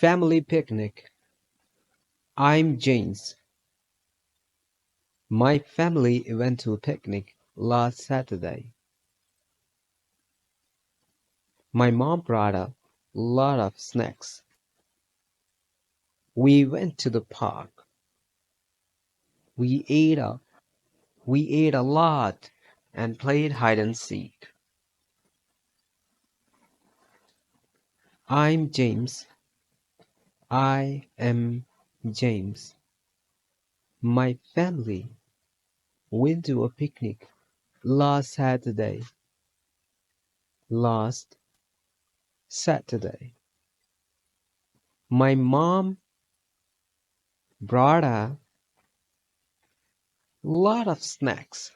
Family picnic. I'm James. My family went to a picnic last Saturday. My mom brought a lot of snacks. We went to the park. We ate a we ate a lot and played hide and seek. I'm James. I am James. My family went to a picnic last Saturday. Last Saturday. My mom brought a lot of snacks.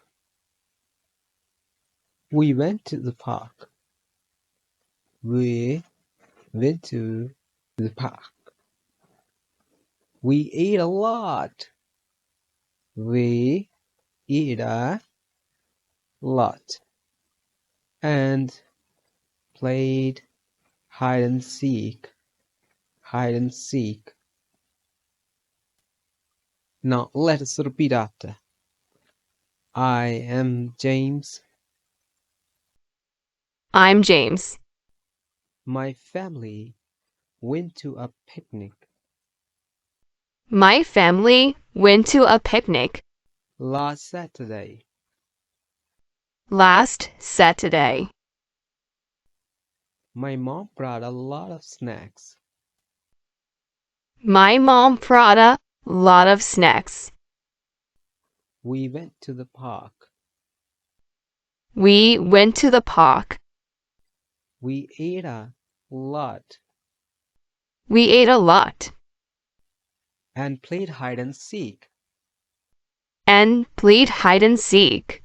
We went to the park. We went to the park. We ate a lot. We ate a lot and played hide and seek. Hide and seek. Now let us repeat after. I am James. I'm James. My family went to a picnic My family went to a picnic last Saturday. last Saturday. My mom brought a lot of snacks. My mom brought a lot of snacks. We went to the park. We went to the park. We ate a lot We ate a lot and played hide and seek. and played hide and seek.